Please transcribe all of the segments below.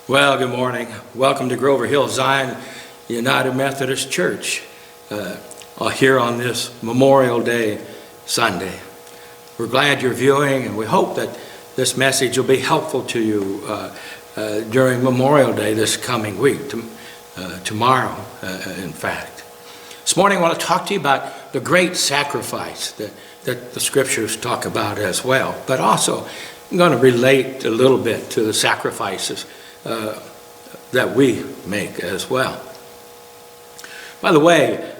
Well, good morning. Welcome to Grover Hill Zion United Methodist Church here on this Memorial Day Sunday. We're glad you're viewing, and we hope that this message will be helpful to you during Memorial Day this coming week, tomorrow, in fact. This morning I want to talk to you about the great sacrifice that the scriptures talk about as well, but also I'm going to relate a little bit to the sacrifices that we make as well. By the way,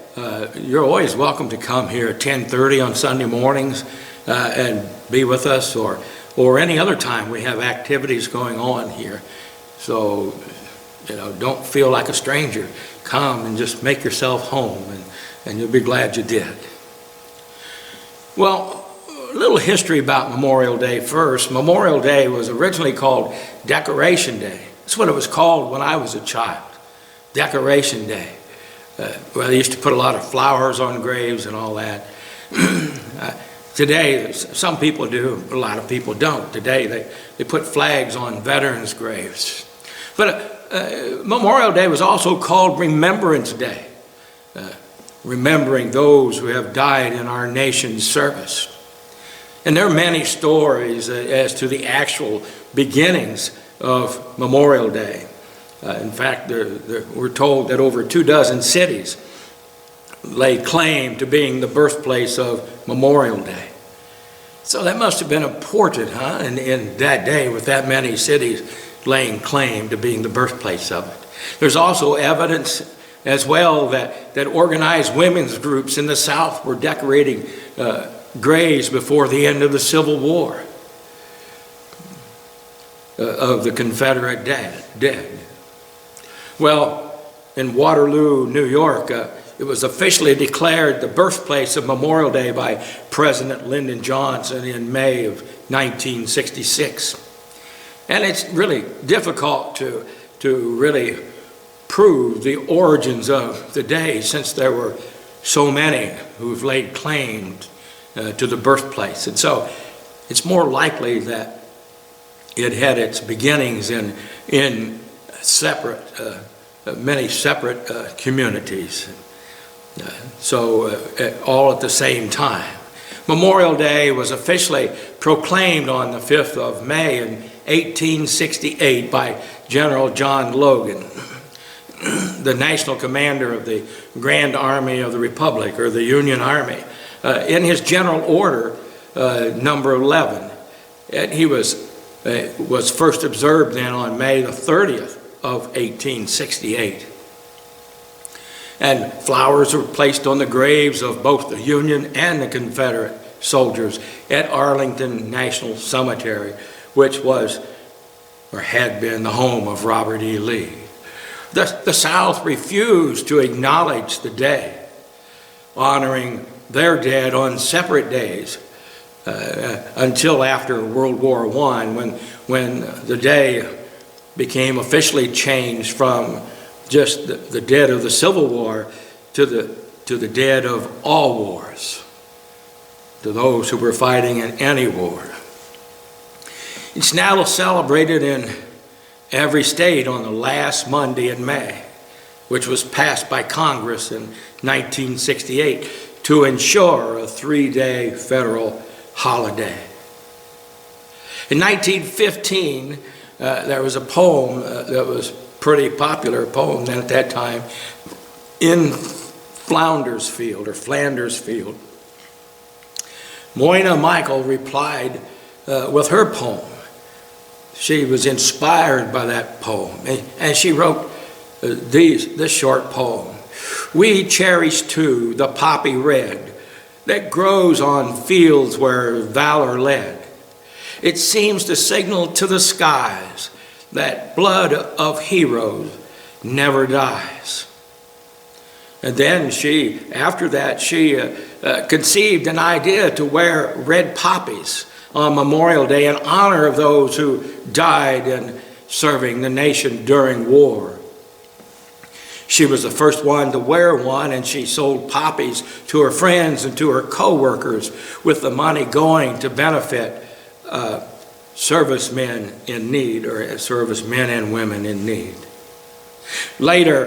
you're always welcome to come here at 10:30 on Sunday mornings and be with us, or any other time we have activities going on here. So, don't feel like a stranger. Come and just make yourself home, and you'll be glad you did. Well, a little history about Memorial Day first. Memorial Day was originally called Decoration Day. That's what it was called when I was a child, Decoration Day. Well, they used to put a lot of flowers on graves and all that. Today, some people do, a lot of people don't. Today, they put flags on veterans' graves. But Memorial Day was also called Remembrance Day, remembering those who have died in our nation's service. And there are many stories as to the actual beginnings of Memorial Day. In fact, we're told that over 24 cities laid claim to being the birthplace of Memorial Day. So that must have been important, in that day, with that many cities laying claim to being the birthplace of it. There's also evidence as well that organized women's groups in the South were decorating graves before the end of the Civil War of the Confederate dead. Well, in Waterloo, New York, it was officially declared the birthplace of Memorial Day by President Lyndon Johnson in May of 1966. And it's really difficult to really prove the origins of the day, since there were so many who've laid claim to the birthplace. And so it's more likely that it had its beginnings in many separate communities. All at the same time. Memorial Day was officially proclaimed on the 5th of May in 1868 by General John Logan, the national commander of the Grand Army of the Republic, or the Union Army. In his General Order, number 11, and he was first observed then on May the 30th of 1868. And flowers were placed on the graves of both the Union and the Confederate soldiers at Arlington National Cemetery, which was, or had been, the home of Robert E. Lee. The South refused to acknowledge the day, honoring their dead on separate days until after World War I, when the day became officially changed from just the dead of the Civil War to the dead of all wars, to those who were fighting in any war. It's now celebrated in every state on the last Monday in May, which was passed by Congress in 1968 to ensure a 3-day federal holiday. In 1915, there was a poem that was pretty popular poem at that time in Flanders Field. Moyna Michael replied with her poem. She was inspired by that poem, and she wrote this short poem. We cherish too the poppy red that grows on fields where valor led. It seems to signal to the skies that blood of heroes never dies. And then after that, she conceived an idea to wear red poppies on Memorial Day in honor of those who died in serving the nation during war. She was the first one to wear one, and she sold poppies to her friends and to her co-workers, with the money going to benefit servicemen in need, or servicemen and women in need. Later,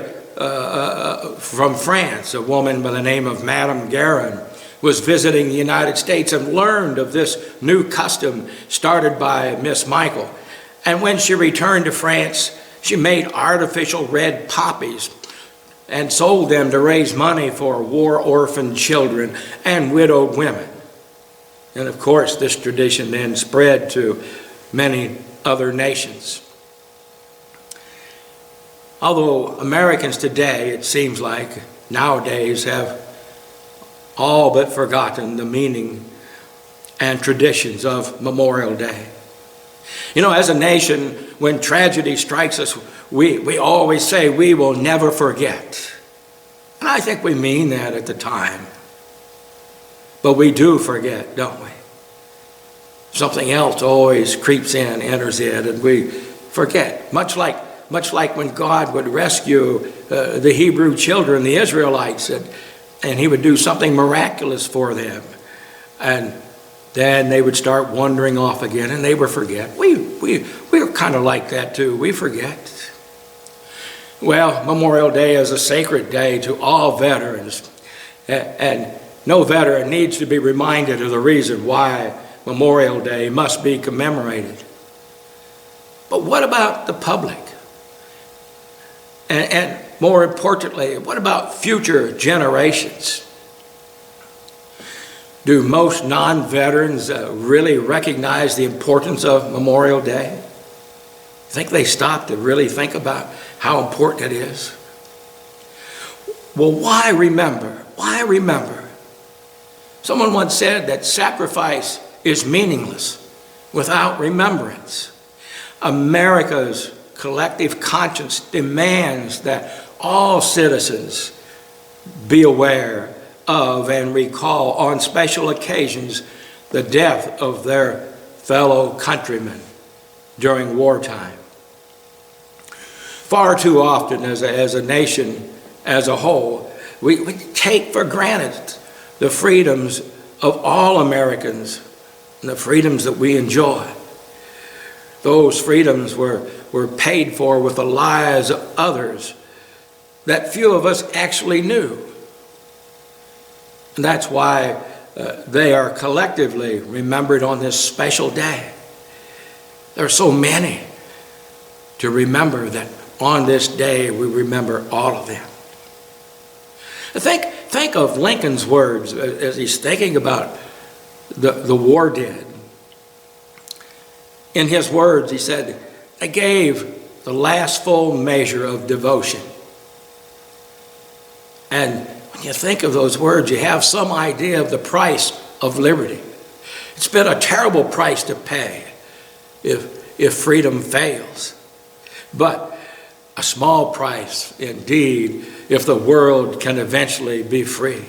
from France, a woman by the name of Madame Guerin was visiting the United States and learned of this new custom started by Miss Michael. And when she returned to France, she made artificial red poppies and sold them to raise money for war-orphaned children and widowed women. And of course, this tradition then spread to many other nations. Although Americans today, it seems like, nowadays have all but forgotten the meaning and traditions of Memorial Day. You know, as a nation, when tragedy strikes us, we always say we will never forget. And I think we mean that at the time. But we do forget, don't we? Something else always creeps in, enters in, and we forget. Much like when God would rescue the Hebrew children, the Israelites, and he would do something miraculous for them. And then they would start wandering off again, and they would forget. We're kind of like that too. We forget. Well, Memorial Day is a sacred day to all veterans, and no veteran needs to be reminded of the reason why Memorial Day must be commemorated. But what about the public? And more importantly, what about future generations? Do most non-veterans really recognize the importance of Memorial Day? Think they stop to really think about how important it is? Well, why remember? Why remember? Someone once said that sacrifice is meaningless without remembrance. America's collective conscience demands that all citizens be aware of and recall on special occasions the death of their fellow countrymen during wartime. Far too often as a nation as a whole, we take for granted the freedoms of all Americans and the freedoms that we enjoy. Those freedoms were paid for with the lives of others that few of us actually knew. And that's why they are collectively remembered on this special day. There are so many to remember that on this day we remember all of them. Think of Lincoln's words as he's thinking about the war dead. In his words, he said, "I gave the last full measure of devotion." And when you think of those words, you have some idea of the price of liberty. It's been a terrible price to pay if freedom fails. But a small price indeed if the world can eventually be free,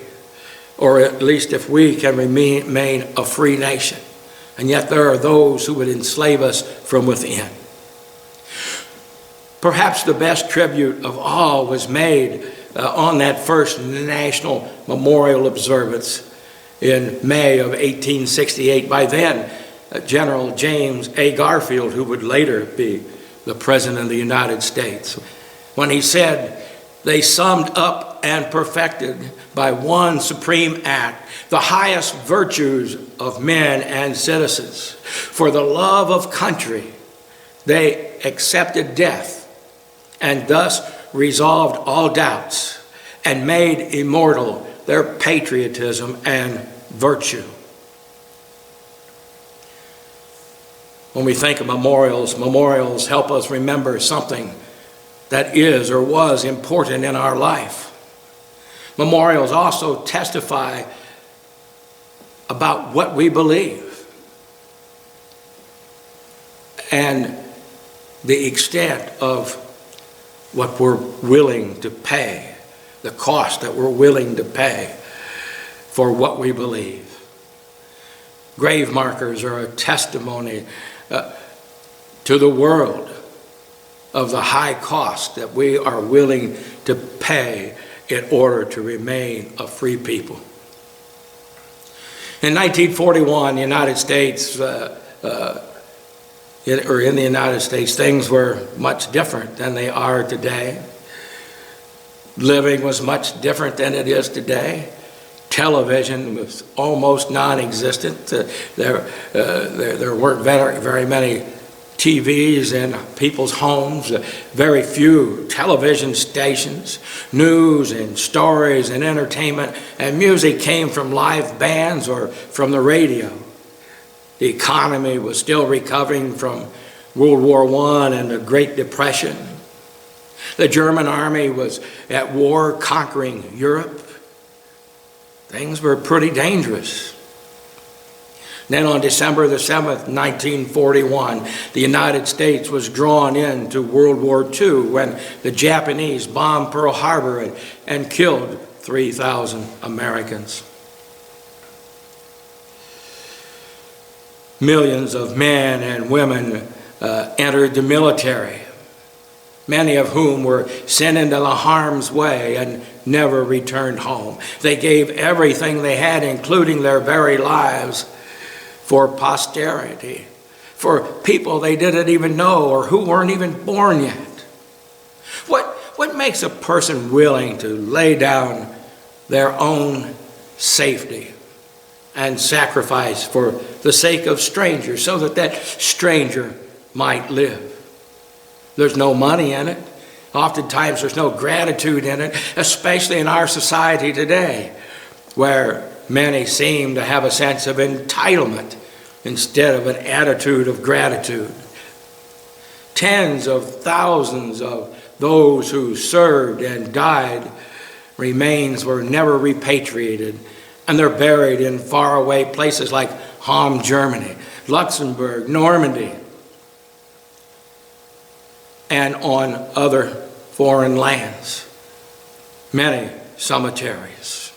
or at least if we can remain a free nation. And yet there are those who would enslave us from within. Perhaps the best tribute of all was made on that first national memorial observance in May of 1868 by then General James A. Garfield, who would later be the President of the United States, when he said, "They summed up and perfected by one supreme act the highest virtues of men and citizens. For the love of country, they accepted death and thus resolved all doubts and made immortal their patriotism and virtue." When we think of memorials help us remember something that is or was important in our life. Memorials also testify about what we believe and the extent of what we're willing to pay, the cost that we're willing to pay for what we believe. Grave markers are a testimony to the world of the high cost that we are willing to pay in order to remain a free people. In 1941, the United States in the United States, things were much different than they are today. Living was much different than it is today. Television was almost non-existent. There weren't very many TVs in people's homes, very few television stations. News and stories and entertainment and music came from live bands or from the radio. The economy was still recovering from World War I and the Great Depression. The German army was at war conquering Europe. Things were pretty dangerous. Then on December the 7th, 1941, the United States was drawn into World War II when the Japanese bombed Pearl Harbor and killed 3,000 Americans. Millions of men and women entered the military, many of whom were sent into the harm's way and never returned home. They gave everything they had, including their very lives, for posterity, for people they didn't even know or who weren't even born yet. What makes a person willing to lay down their own safety and sacrifice for the sake of strangers so that that stranger might live? There's no money in it. Oftentimes there's no gratitude in it, especially in our society today, where many seem to have a sense of entitlement instead of an attitude of gratitude. Tens of thousands of those who served and died, remains were never repatriated, and they're buried in faraway places like Hamm, Germany, Luxembourg, Normandy, and on other foreign lands. Many cemeteries.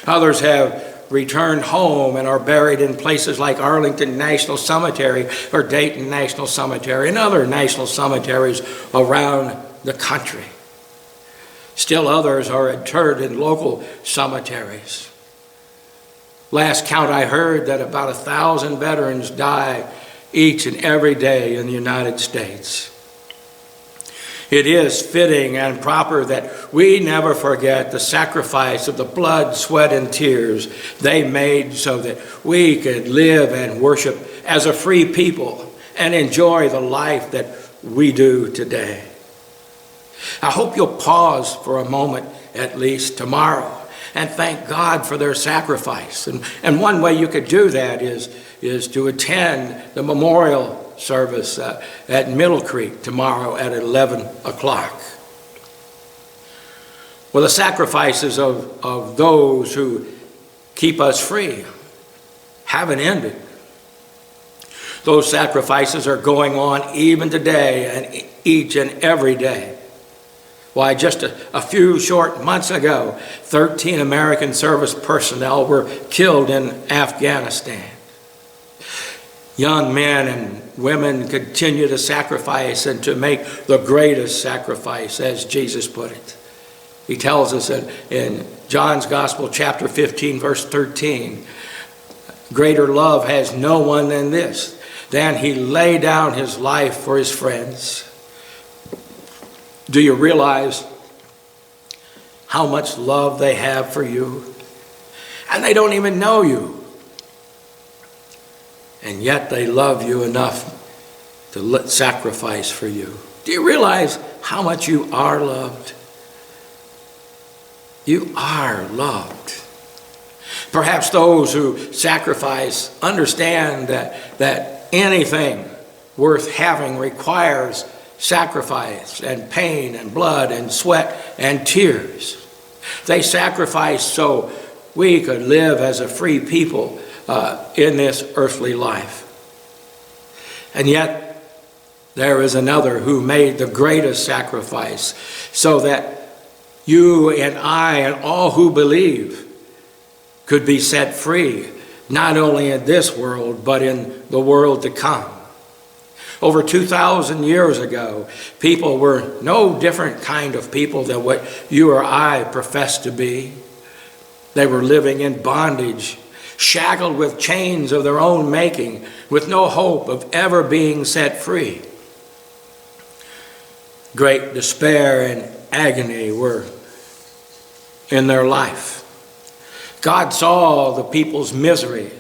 Others have returned home and are buried in places like Arlington National Cemetery or Dayton National Cemetery and other national cemeteries around the country. Still others are interred in local cemeteries. Last count I heard that about 1,000 veterans die each and every day in the United States. It is fitting and proper that we never forget the sacrifice of the blood, sweat, and tears they made so that we could live and worship as a free people and enjoy the life that we do today. I hope you'll pause for a moment, at least tomorrow, and thank God for their sacrifice. And one way you could do that is to attend the memorial service at Middle Creek tomorrow at 11 o'clock. Well, the sacrifices of those who keep us free haven't ended. Those sacrifices are going on even today and each and every day. Why, just a few short months ago, 13 American service personnel were killed in Afghanistan. Young men and women continue to sacrifice and to make the greatest sacrifice, as Jesus put it. He tells us in John's Gospel, chapter 15, verse 13, greater love has no one than this, than he lay down his life for his friends. Do you realize how much love they have for you? And they don't even know you. And yet they love you enough to sacrifice for you. Do you realize how much you are loved? You are loved. Perhaps those who sacrifice understand that anything worth having requires sacrifice and pain and blood and sweat and tears. They sacrifice so we could live as a free people in this earthly life. And yet there is another who made the greatest sacrifice so that you and I and all who believe could be set free, not only in this world, but in the world to come. Over 2,000 years ago, people were no different kind of people than what you or I profess to be. They were living in bondage, shackled with chains of their own making, with no hope of ever being set free. Great despair and agony were in their life. God saw the people's misery,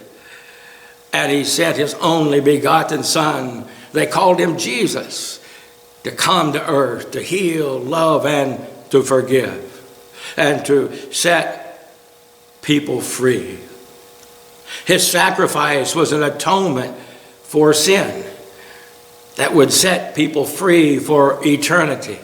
and he sent his only begotten Son. They called him Jesus, to come to earth, to heal, love, and to forgive, and to set people free. His sacrifice was an atonement for sin that would set people free for eternity.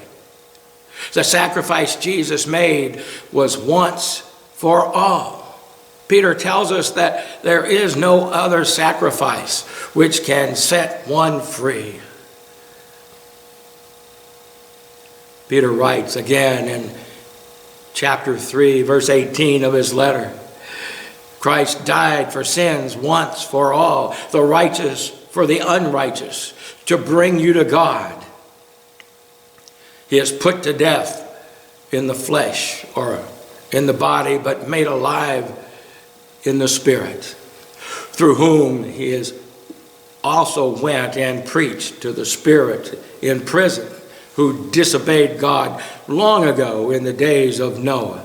The sacrifice Jesus made was once for all. Peter tells us that there is no other sacrifice which can set one free. Peter writes again in chapter 3, verse 18 of his letter, Christ died for sins once for all, the righteous for the unrighteous, to bring you to God. He is put to death in the flesh or in the body, but made alive in the Spirit, through whom he is also went and preached to the spirit in prison, who disobeyed God long ago in the days of Noah.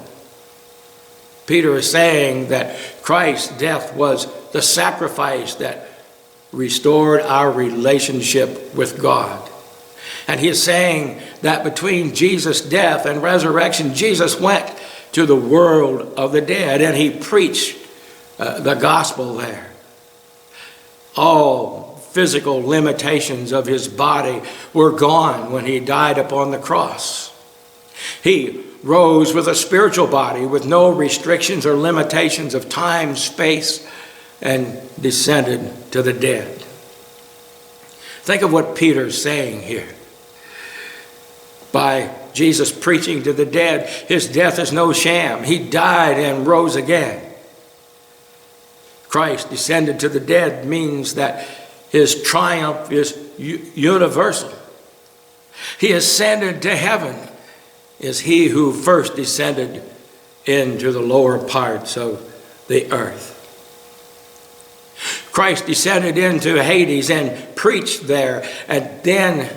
Peter is saying that Christ's death was the sacrifice that restored our relationship with God. And he is saying that between Jesus' death and resurrection, Jesus went to the world of the dead and he preached the gospel there. All physical limitations of his body were gone when he died upon the cross. He rose with a spiritual body with no restrictions or limitations of time, space, and descended to the dead. Think of what Peter's saying here. By Jesus preaching to the dead, his death is no sham. He died and rose again. Christ descended to the dead means that his triumph is universal. He ascended to heaven is he who first descended into the lower parts of the earth. Christ descended into Hades and preached there, and then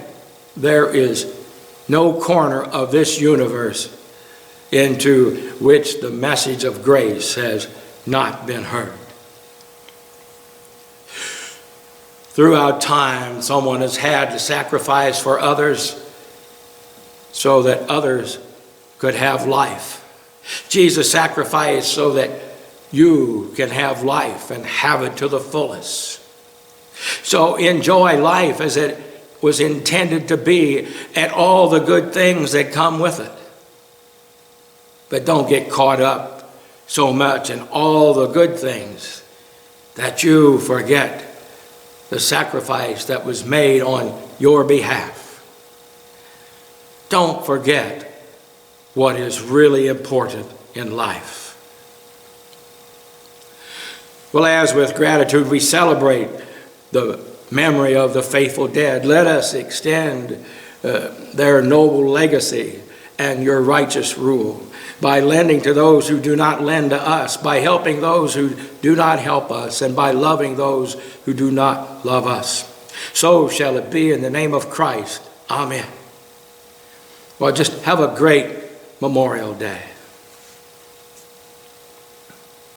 there is no corner of this universe into which the message of grace has not been heard. Throughout time, someone has had to sacrifice for others so that others could have life. Jesus sacrificed so that you can have life and have it to the fullest. So enjoy life as it was intended to be and all the good things that come with it. But don't get caught up so much in all the good things that you forget the sacrifice that was made on your behalf. Don't forget what is really important in life. Well, as with gratitude we celebrate the memory of the faithful dead, let us extend their noble legacy and your righteous rule by lending to those who do not lend to us, by helping those who do not help us, and by loving those who do not love us. So shall it be in the name of Christ. Amen. Well, just have a great Memorial Day.